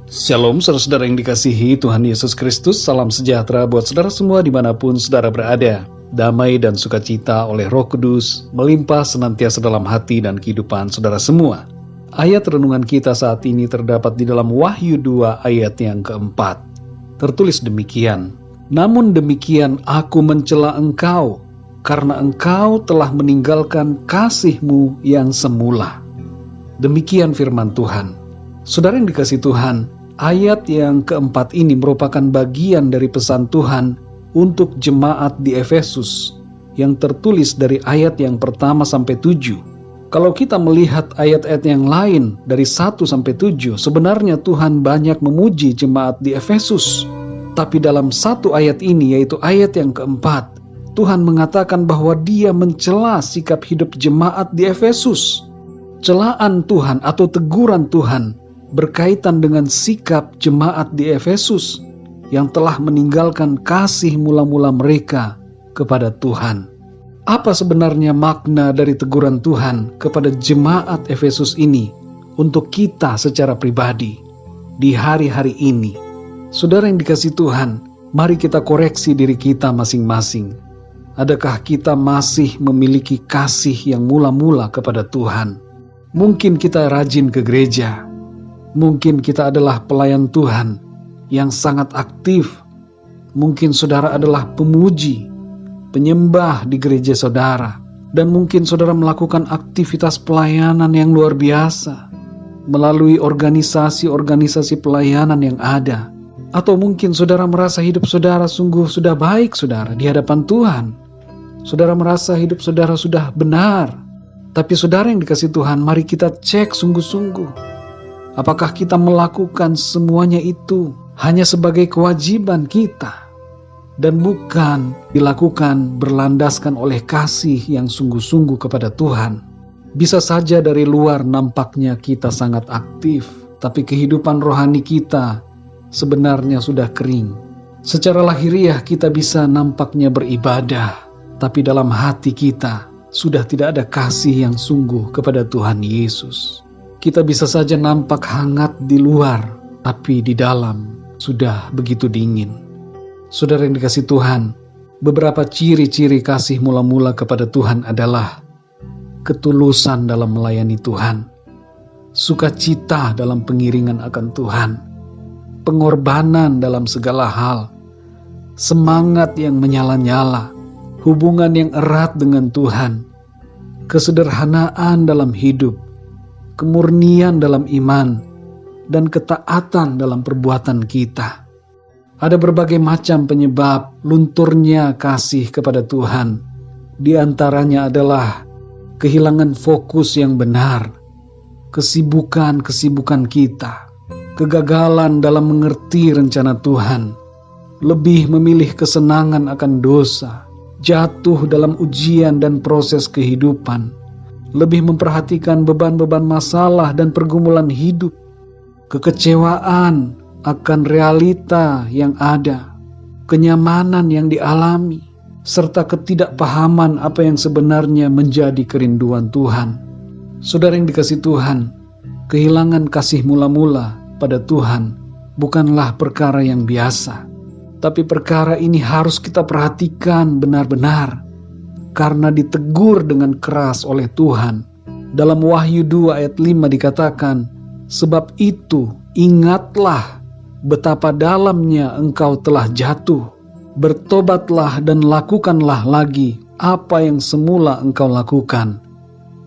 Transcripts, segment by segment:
Shalom saudara-saudara yang dikasihi Tuhan Yesus Kristus. Salam sejahtera buat saudara semua dimanapun saudara berada. Damai dan sukacita oleh Roh Kudus melimpah senantiasa dalam hati dan kehidupan saudara semua. Ayat renungan kita saat ini terdapat di dalam Wahyu 2 ayat yang keempat. Tertulis demikian, "Namun demikian aku mencela engkau, karena engkau telah meninggalkan kasih-Mu yang semula." Demikian firman Tuhan. Saudara yang dikasihi Tuhan, ayat yang keempat ini merupakan bagian dari pesan Tuhan untuk jemaat di Efesus yang tertulis dari ayat yang pertama sampai 7. Kalau kita melihat ayat-ayat yang lain dari 1 sampai 7, sebenarnya Tuhan banyak memuji jemaat di Efesus. Tapi dalam satu ayat ini, yaitu ayat yang keempat, Tuhan mengatakan bahwa Dia mencela sikap hidup jemaat di Efesus. Celaan Tuhan atau teguran Tuhan berkaitan dengan sikap jemaat di Efesus yang telah meninggalkan kasih mula-mula mereka kepada Tuhan. Apa sebenarnya makna dari teguran Tuhan kepada jemaat Efesus ini untuk kita secara pribadi di hari-hari ini? Saudara yang dikasihi Tuhan, mari kita koreksi diri kita masing-masing. Adakah kita masih memiliki kasih yang mula-mula kepada Tuhan? Mungkin kita rajin ke gereja. Mungkin kita adalah pelayan Tuhan yang sangat aktif. Mungkin saudara adalah pemuji, penyembah di gereja saudara. Dan mungkin saudara melakukan aktivitas pelayanan yang luar biasa melalui organisasi-organisasi pelayanan yang ada. Atau mungkin saudara merasa hidup saudara sungguh sudah baik saudara di hadapan Tuhan. Saudara merasa hidup saudara sudah benar. Tapi saudara yang dikasihi Tuhan, mari kita cek sungguh-sungguh. Apakah kita melakukan semuanya itu hanya sebagai kewajiban kita dan bukan dilakukan berlandaskan oleh kasih yang sungguh-sungguh kepada Tuhan? Bisa saja dari luar nampaknya kita sangat aktif, tapi kehidupan rohani kita sebenarnya sudah kering. Secara lahiriah kita bisa nampaknya beribadah, tapi dalam hati kita sudah tidak ada kasih yang sungguh kepada Tuhan Yesus. Kita bisa saja nampak hangat di luar, tapi di dalam sudah begitu dingin. Saudara yang dikasihi Tuhan, beberapa ciri-ciri kasih mula-mula kepada Tuhan adalah ketulusan dalam melayani Tuhan, sukacita dalam pengiringan akan Tuhan, pengorbanan dalam segala hal, semangat yang menyala-nyala, hubungan yang erat dengan Tuhan, kesederhanaan dalam hidup, kemurnian dalam iman, dan ketaatan dalam perbuatan kita. Ada berbagai macam penyebab lunturnya kasih kepada Tuhan. Di antaranya adalah kehilangan fokus yang benar, kesibukan kita, kegagalan dalam mengerti rencana Tuhan, lebih memilih kesenangan akan dosa, jatuh dalam ujian dan proses kehidupan, lebih memperhatikan beban-beban masalah dan pergumulan hidup, kekecewaan akan realita yang ada, kenyamanan yang dialami, serta ketidakpahaman apa yang sebenarnya menjadi kerinduan Tuhan. Saudara yang dikasihi Tuhan, kehilangan kasih mula-mula pada Tuhan bukanlah perkara yang biasa, tapi perkara ini harus kita perhatikan benar-benar, karena ditegur dengan keras oleh Tuhan. Dalam Wahyu 2 ayat 5 dikatakan, "Sebab itu ingatlah betapa dalamnya engkau telah jatuh. Bertobatlah dan lakukanlah lagi apa yang semula engkau lakukan.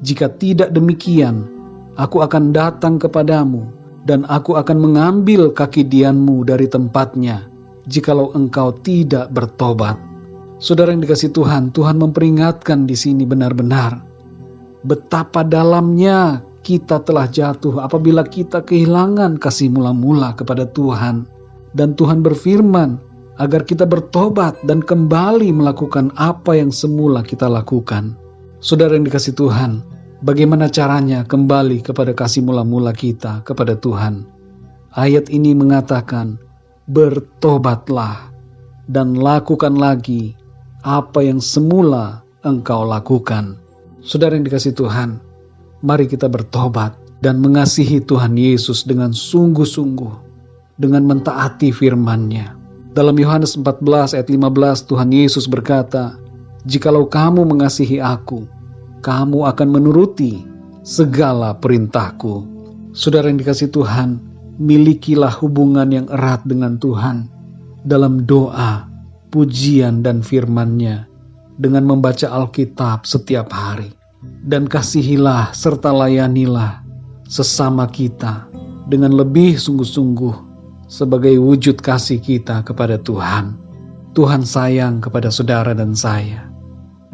Jika tidak demikian, aku akan datang kepadamu dan aku akan mengambil kaki dianmu dari tempatnya, jikalau engkau tidak bertobat." Saudara yang dikasihi Tuhan, Tuhan memperingatkan di sini benar-benar betapa dalamnya kita telah jatuh apabila kita kehilangan kasih mula-mula kepada Tuhan. Dan Tuhan berfirman agar kita bertobat dan kembali melakukan apa yang semula kita lakukan. Saudara yang dikasihi Tuhan, bagaimana caranya kembali kepada kasih mula-mula kita kepada Tuhan? Ayat ini mengatakan, bertobatlah dan lakukan lagi apa yang semula engkau lakukan. Saudara yang dikasihi Tuhan, mari kita bertobat dan mengasihi Tuhan Yesus dengan sungguh-sungguh. dengan mentaati firman-Nya. Dalam Yohanes 14 ayat 15 Tuhan Yesus berkata, "Jikalau kamu mengasihi aku, kamu akan menuruti segala perintahku." Saudara yang dikasihi Tuhan, milikilah hubungan yang erat dengan Tuhan dalam doa, pujian dan firman-Nya dengan membaca Alkitab setiap hari. Dan kasihilah serta layanilah sesama kita dengan lebih sungguh-sungguh sebagai wujud kasih kita kepada Tuhan. Tuhan sayang kepada saudara dan saya,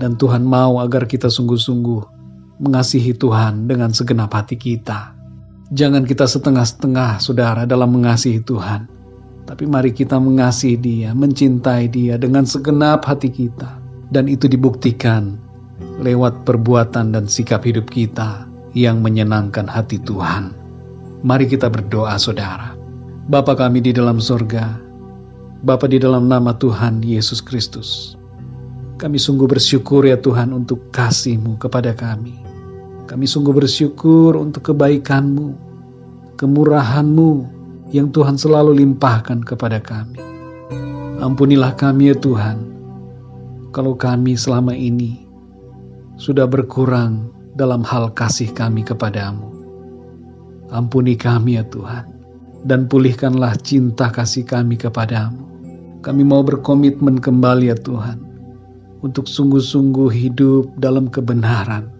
dan Tuhan mau agar kita sungguh-sungguh mengasihi Tuhan dengan segenap hati kita. Jangan kita setengah-setengah, saudara, dalam mengasihi Tuhan, tapi mari kita mengasihi Dia, mencintai Dia dengan segenap hati kita, dan itu dibuktikan lewat perbuatan dan sikap hidup kita yang menyenangkan hati Tuhan. Mari kita berdoa, saudara. Bapa kami di dalam surga, Bapa, di dalam nama Tuhan Yesus Kristus, kami sungguh bersyukur ya Tuhan untuk kasih-Mu kepada kami. Kami sungguh bersyukur untuk kebaikan-Mu, kemurahan-Mu yang Tuhan selalu limpahkan kepada kami. Ampunilah kami ya Tuhan, kalau kami selama ini sudah berkurang dalam hal kasih kami kepadamu. Ampuni kami ya Tuhan, dan pulihkanlah cinta kasih kami kepadamu. Kami mau berkomitmen kembali ya Tuhan, untuk sungguh-sungguh hidup dalam kebenaran.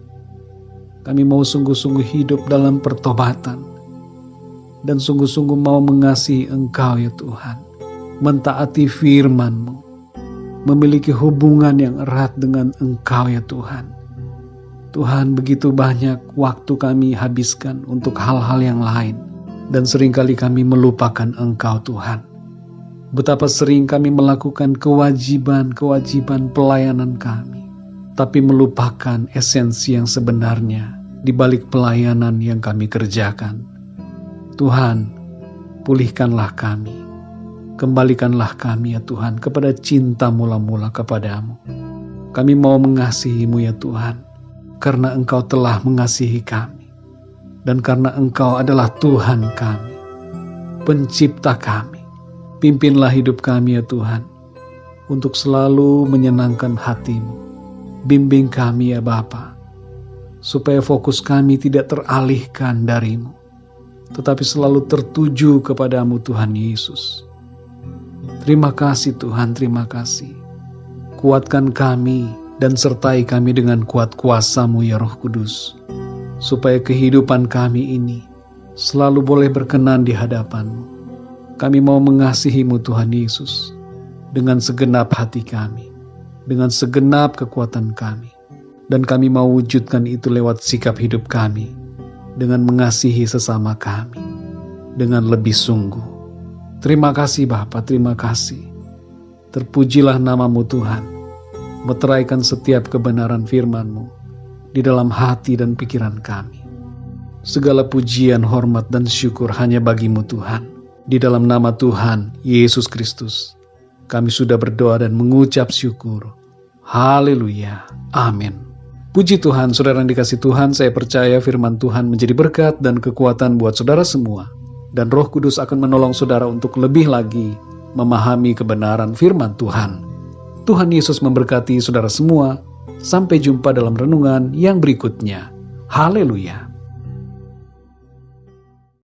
Kami mau sungguh-sungguh hidup dalam pertobatan, dan sungguh-sungguh mau mengasihi Engkau ya Tuhan, mentaati firman-Mu, memiliki hubungan yang erat dengan Engkau ya Tuhan. Tuhan, begitu banyak waktu kami habiskan untuk hal-hal yang lain, dan seringkali kami melupakan Engkau Tuhan. Betapa sering kami melakukan kewajiban-kewajiban pelayanan kami, tapi melupakan esensi yang sebenarnya di balik pelayanan yang kami kerjakan. Tuhan, pulihkanlah kami, kembalikanlah kami ya Tuhan kepada cinta mula-mula kepadamu. Kami mau mengasihi-Mu ya Tuhan, karena Engkau telah mengasihi kami, dan karena Engkau adalah Tuhan kami, pencipta kami. Pimpinlah hidup kami ya Tuhan, untuk selalu menyenangkan hati-Mu. Bimbing kami ya Bapa, supaya fokus kami tidak teralihkan dari-Mu, tetapi selalu tertuju kepadamu Tuhan Yesus. Terima kasih Tuhan, terima kasih. Kuatkan kami dan sertai kami dengan kuat kuasa-Mu ya Roh Kudus, supaya kehidupan kami ini selalu boleh berkenan di hadapan-Mu. Kami mau mengasihi-Mu Tuhan Yesus dengan segenap hati kami, dengan segenap kekuatan kami, dan kami mau wujudkan itu lewat sikap hidup kami, dengan mengasihi sesama kami dengan lebih sungguh. Terima kasih Bapa, terima kasih. Terpujilah nama-Mu Tuhan, meteraikan setiap kebenaran firman-Mu di dalam hati dan pikiran kami. Segala pujian, hormat, dan syukur hanya bagi-Mu Tuhan. Di dalam nama Tuhan Yesus Kristus, kami sudah berdoa dan mengucap syukur. Haleluya. Amin. Puji Tuhan, saudara yang dikasih Tuhan, saya percaya firman Tuhan menjadi berkat dan kekuatan buat saudara semua. Dan Roh Kudus akan menolong saudara untuk lebih lagi memahami kebenaran firman Tuhan. Tuhan Yesus memberkati saudara semua. Sampai jumpa dalam renungan yang berikutnya. Haleluya.